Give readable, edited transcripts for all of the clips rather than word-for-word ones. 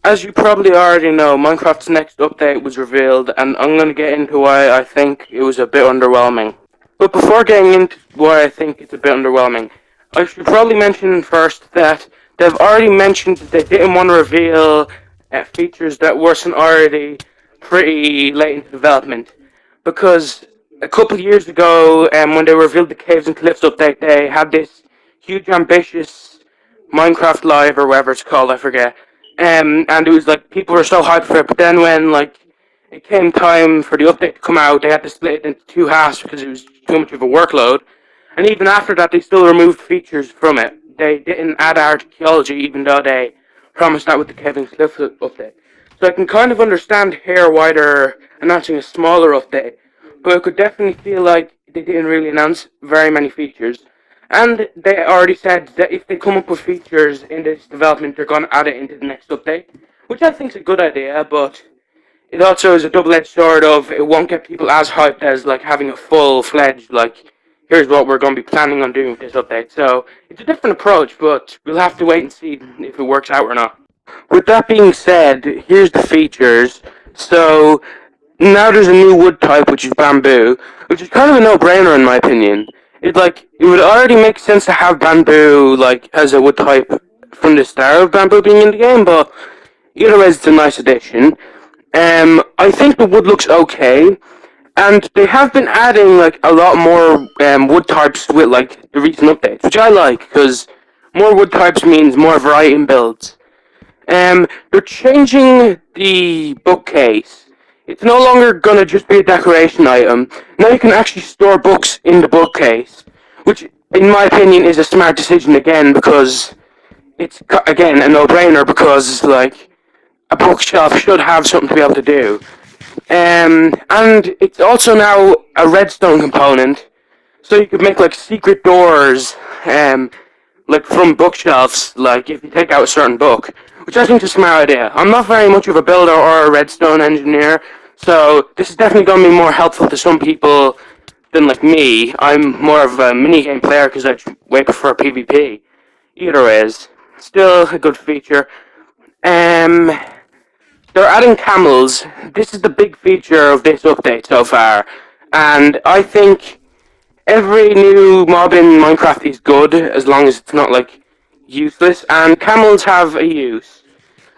as you probably already know, Minecraft's next update was revealed, and I'm going to get into why I think it was a bit underwhelming. But before getting into why I think it's a bit underwhelming, I should probably mention first that they've already mentioned that they didn't want to reveal features that wasn't already pretty late into development. Because a couple of years ago, when they revealed the Caves and Cliffs update, they had this huge, ambitious Minecraft Live or whatever it's called, I forget. And it was like people were so hyped for it, but then when like it came time for the update to come out, they had to split it into two halves because it was too much of a workload. And even after that, they still removed features from it. They didn't add archaeology, even though they promised that with the Kevin Cliff update. So I can kind of understand here why they're announcing a smaller update, but I could definitely feel like they didn't really announce very many features. And they already said that if they come up with features in this development, they're going to add it into the next update, which I think is a good idea, but it also is a double-edged sword of it won't get people as hyped as like having a full-fledged like here's what we're going to be planning on doing with this update. So it's a different approach, but we'll have to wait and see if it works out or not. With that being said, here's the features. So now there's a new wood type, which is bamboo, which is kind of a no-brainer in my opinion. It would already make sense to have bamboo like as a wood type from the start of bamboo being in the game, but either way, it's a nice addition. I think the wood looks okay, and they have been adding like a lot more wood types with like the recent updates, which I like because more wood types means more variety in builds. They're changing the bookcase. It's no longer gonna just be a decoration item. Now you can actually store books in the bookcase, which, in my opinion, is a smart decision again because it's again a no-brainer because like a bookshelf should have something to be able to do. And it's also now a redstone component, so you could make like secret doors, like from bookshelves, like if you take out a certain book, which I think is a smart idea. I'm not very much of a builder or a redstone engineer, so this is definitely going to be more helpful to some people than like me. I'm more of a minigame player because I way prefer PvP. Either ways, still a good feature. Um, they're adding camels. This is the big feature of this update so far, and I think every new mob in Minecraft is good as long as it's not like useless. And camels have a use.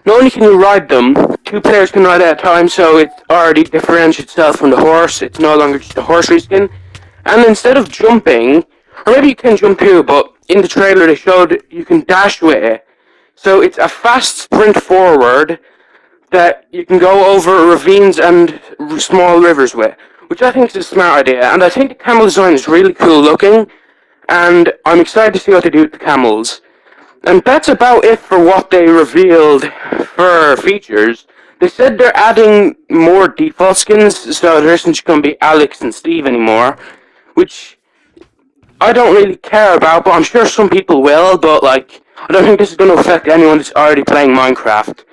Not only can you ride them, two players can ride at a time, so it already differentiates itself from the horse. It's no longer just a horse reskin. And instead of jumping, or maybe you can jump too, but in the trailer they showed you can dash with it. So it's a fast sprint forward that you can go over ravines and small rivers with, which I think is a smart idea. And I think the camel design is really cool looking, and I'm excited to see what they do with the camels. And that's about it for what they revealed for features. They said they're adding more default skins, so there isn't going to be Alex and Steve anymore, which I don't really care about, but I'm sure some people will, but like, I don't think this is going to affect anyone that's already playing Minecraft.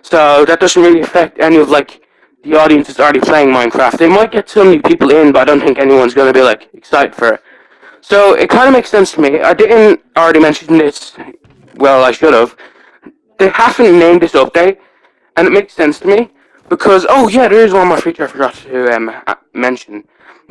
So that doesn't really affect any of like the audience that's already playing Minecraft. They might get some new people in, but I don't think anyone's going to be like excited for it. So it kind of makes sense to me. I didn't already mention this. Well, I should have. They haven't named this update, and it makes sense to me because oh yeah, there is one more feature I forgot to mention.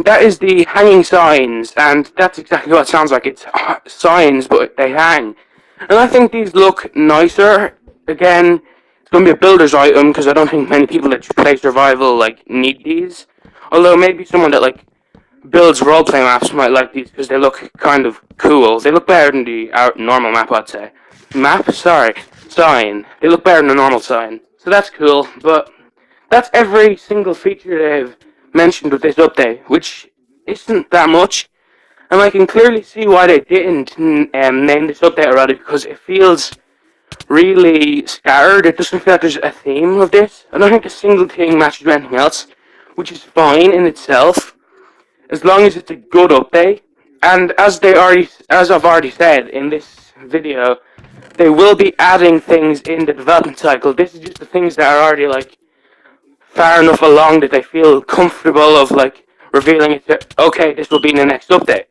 That is the hanging signs, and that's exactly what it sounds like. It's signs, but they hang, and I think these look nicer. Again, it's going to be a builder's item because I don't think many people that play survival like need these. Although maybe someone that like builds role-playing maps might like these because they look kind of cool. They look better than the normal map, I'd say. Map? Sorry. Sign. They look better than a normal sign. So that's cool, but that's every single feature they've mentioned with this update, which isn't that much. And I can clearly see why they didn't name this update already, because it feels really scattered. It doesn't feel like there's a theme of this. I don't think a single thing matches with anything else, which is fine in itself as long as it's a good update. And as I've already said in this video, they will be adding things in the development cycle. This is just the things that are already like far enough along that they feel comfortable of like revealing it to, okay, this will be in the next update.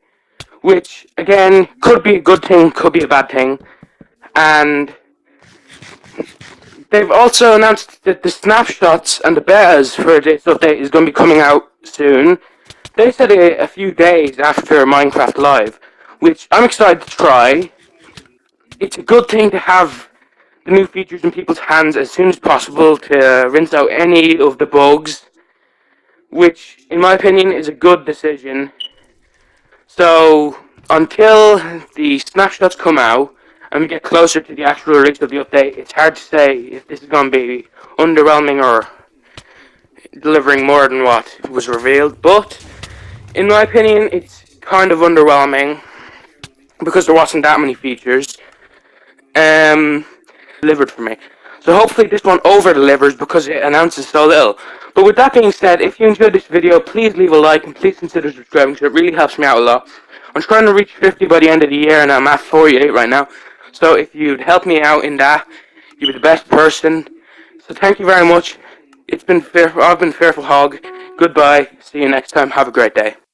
Which again could be a good thing, could be a bad thing. And They've also announced that the snapshots and the betas for this update is going to be coming out soon. They said it a few days after Minecraft Live, which I'm excited to try. It's a good thing to have the new features in people's hands as soon as possible to rinse out any of the bugs, which, in my opinion, is a good decision. So, until the snapshots come out and we get closer to the actual release of the update, it's hard to say if this is going to be underwhelming or delivering more than what was revealed. But, in my opinion, it's kind of underwhelming because there wasn't that many features. Delivered for me. So hopefully this one over delivers because it announces so little. But with that being said, if you enjoyed this video, please leave a like and please consider subscribing because it really helps me out a lot. I'm trying to reach 50 by the end of the year and I'm at 48 right now. So if you'd help me out in that, you'd be the best person. So thank you very much. I've been Fearful Hog. Goodbye. See you next time. Have a great day.